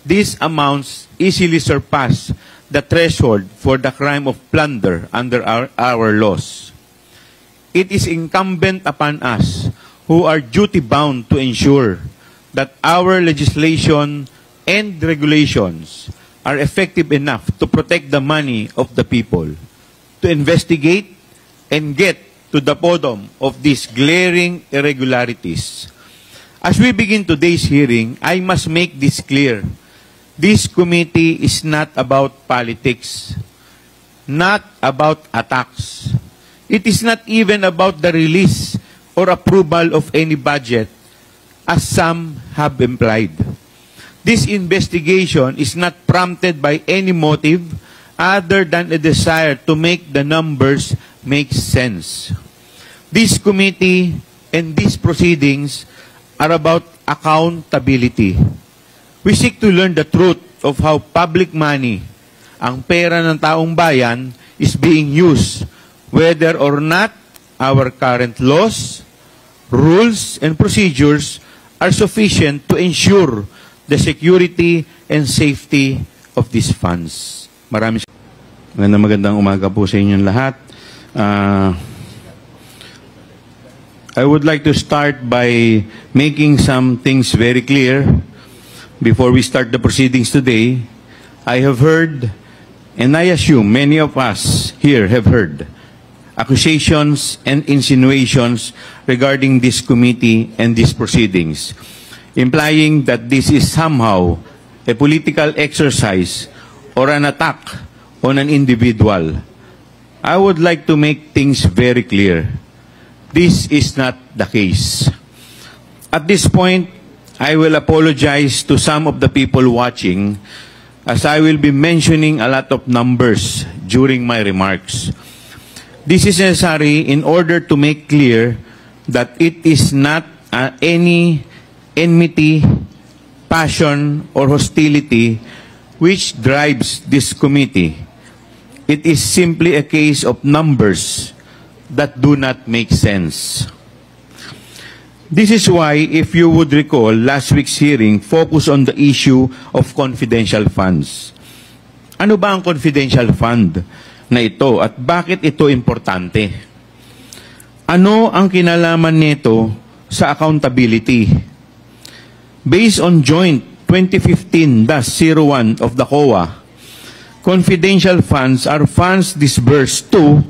these amounts easily surpass the threshold for the crime of plunder under our laws. It is incumbent upon us who are duty-bound to ensure that our legislation and regulations are effective enough to protect the money of the people, to investigate and get to the bottom of these glaring irregularities. As we begin today's hearing, I must make this clear. This committee is not about politics, not about attacks. It is not even about the release or approval of any budget, as some have implied. This investigation is not prompted by any motive other than a desire to make the numbers make sense. This committee and these proceedings are about accountability. We seek to learn the truth of how public money, ang pera ng taong bayan, is being used, whether or not our current laws, rules, and procedures are sufficient to ensure the security and safety of these funds. Maraming magandang umaga po sa inyong lahat. I would like to start by making some things very clear. Before we start the proceedings today, I have heard, and I assume many of us here have heard, accusations and insinuations regarding this committee and these proceedings, implying that this is somehow a political exercise or an attack on an individual. I would like to make things very clear. This is not the case. At this point, I will apologize to some of the people watching, as I will be mentioning a lot of numbers during my remarks. This is necessary in order to make clear that it is not any enmity, passion, or hostility which drives this committee. It is simply a case of numbers that do not make sense. This is why, if you would recall, last week's hearing focused on the issue of confidential funds. Ano ba ang confidential fund na ito at bakit ito importante? Ano ang kinalaman nito sa accountability? Based on Joint 2015-01 of the COA, confidential funds are funds disbursed to,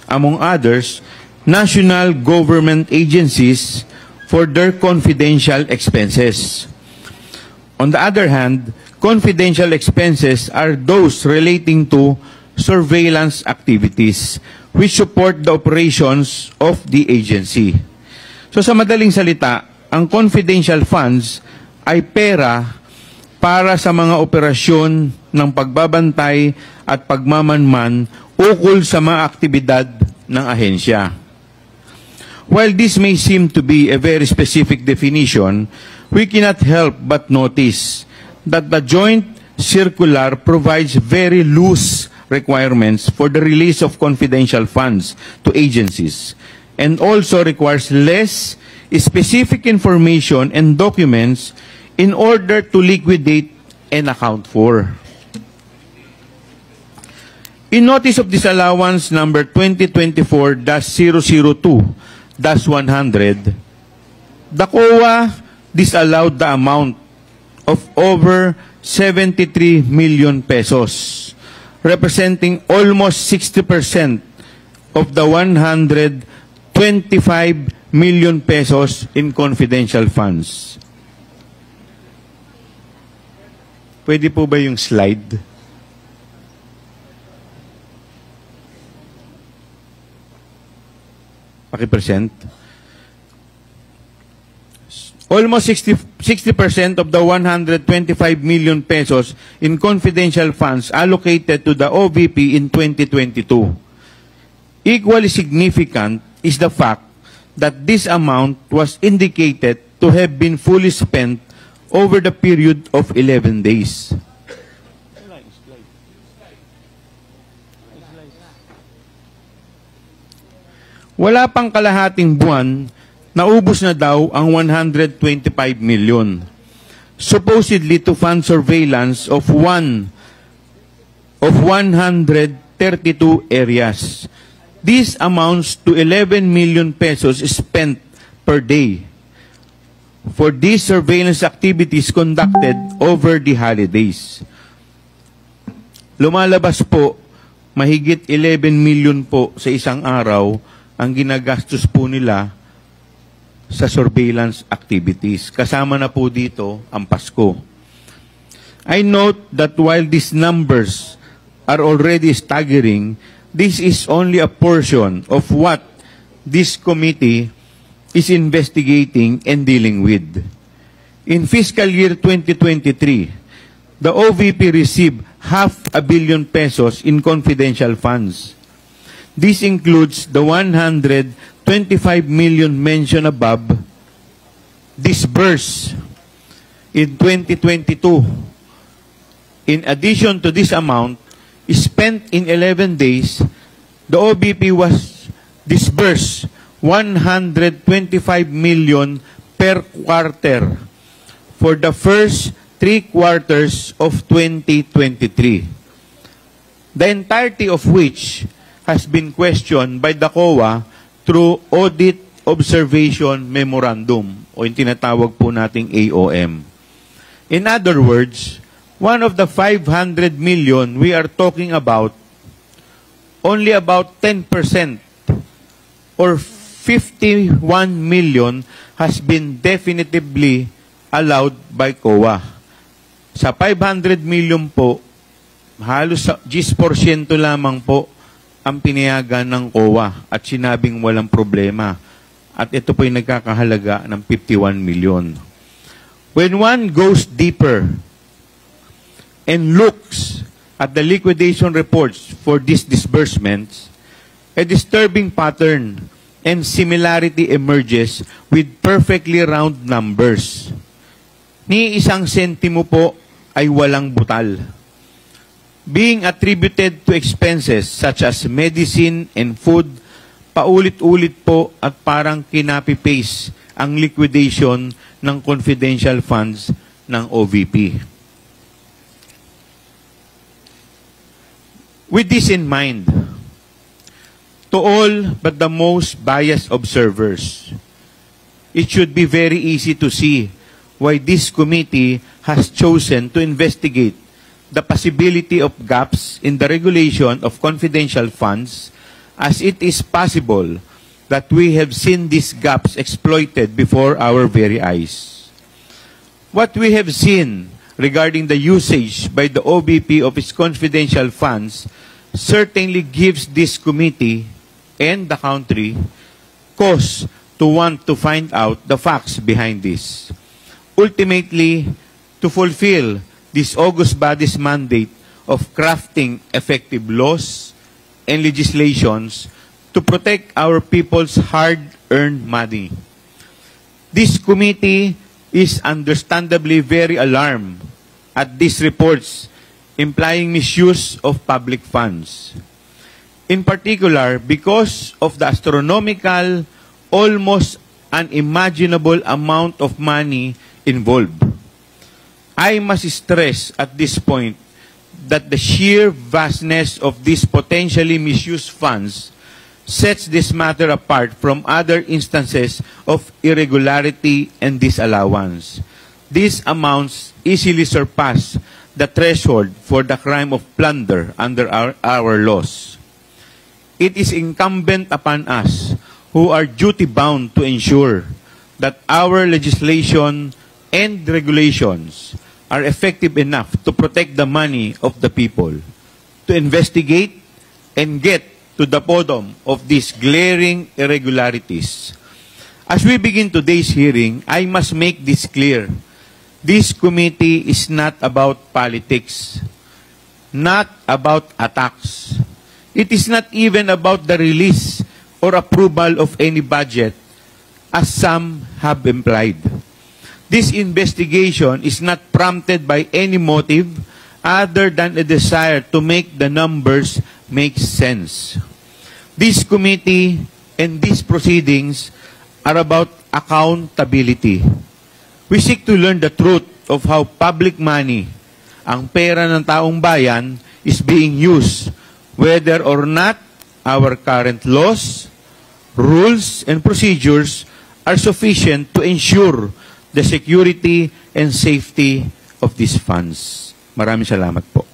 among others, national government agencies for their confidential expenses. On the other hand, confidential expenses are those relating to surveillance activities which support the operations of the agency. So sa madaling salita, ang confidential funds ay pera para sa mga operasyon ng pagbabantay at pagmamanman ukol sa mga aktibidad ng ahensya. While this may seem to be a very specific definition, we cannot help but notice that the joint circular provides very loose requirements for the release of confidential funds to agencies and also requires less specific information and documents in order to liquidate and account for. In Notice of Disallowance number 2024-002, 100, the COA disallowed the amount of over 73 million pesos, representing almost 60% of the 125 million pesos in confidential funds. Pwede po ba yung slide? Paki-present. Almost 60% of the 125 million pesos in confidential funds allocated to the OVP in 2022. Equally significant is the fact that this amount was indicated to have been fully spent over the period of 11 days. Wala pang kalahating buwan, naubos na daw ang 125 million. supposedly to fund surveillance of 132 areas. This amounts to 11 million pesos spent per day for these surveillance activities conducted over the holidays. Lumalabas po, mahigit 11 million po sa isang araw ang ginagastos po nila sa surveillance activities. Kasama na po dito ang Pasko. I note that while these numbers are already staggering, this is only a portion of what this committee is investigating and dealing with. In fiscal year 2023, the OVP received 500 million pesos in confidential funds. This includes the 125 million mentioned above disbursed in 2022. In addition to this amount, spent in 11 days, the OVP was disbursed 125 million per quarter for the first 3 quarters of 2023. The entirety of which has been questioned by the COA through Audit Observation Memorandum o yung tinatawag po nating AOM. In other words, one of the 500 million we are talking about, only about 10% or 51 million has been definitively allowed by COA. Sa 500 million po, halos 10% lamang po ang pinayagan ng COA at sinabing walang problema. At ito po yung nagkakahalaga ng 51 million. When one goes deeper and looks at the liquidation reports for these disbursements, a disturbing pattern and similarity emerges with perfectly round numbers. Ni isang sentimo po ay walang butal. Being attributed to expenses such as medicine and food, paulit-ulit po at parang kinapi-paste ang liquidation ng confidential funds ng OVP. With this in mind, to all but the most biased observers, it should be very easy to see why this committee has chosen to investigate the possibility of gaps in the regulation of confidential funds, as it is possible that we have seen these gaps exploited before our very eyes. What we have seen regarding the usage by the OVP of its confidential funds certainly gives this committee and the country cause to want to find out the facts behind this. Ultimately, to fulfill this august body's mandate of crafting effective laws and legislations to protect our people's hard-earned money. This committee is understandably very alarmed at these reports implying misuse of public funds. In particular, because of the astronomical, almost unimaginable amount of money involved. I must stress at this point that the sheer vastness of these potentially misused funds sets this matter apart from other instances of irregularity and disallowance. These amounts easily surpass the threshold for the crime of plunder under our laws. It is incumbent upon us who are duty-bound to ensure that our legislation and regulations are effective enough to protect the money of the people, to investigate and get to the bottom of these glaring irregularities. As we begin today's hearing, I must make this clear. This committee is not about politics, not about attacks. It is not even about the release or approval of any budget, as some have implied. This investigation is not prompted by any motive other than a desire to make the numbers make sense. This committee and these proceedings are about accountability. We seek to learn the truth of how public money, ang pera ng taong bayan, is being used, whether or not our current laws, rules, and procedures are sufficient to ensure the security and safety of these funds. Maraming salamat po.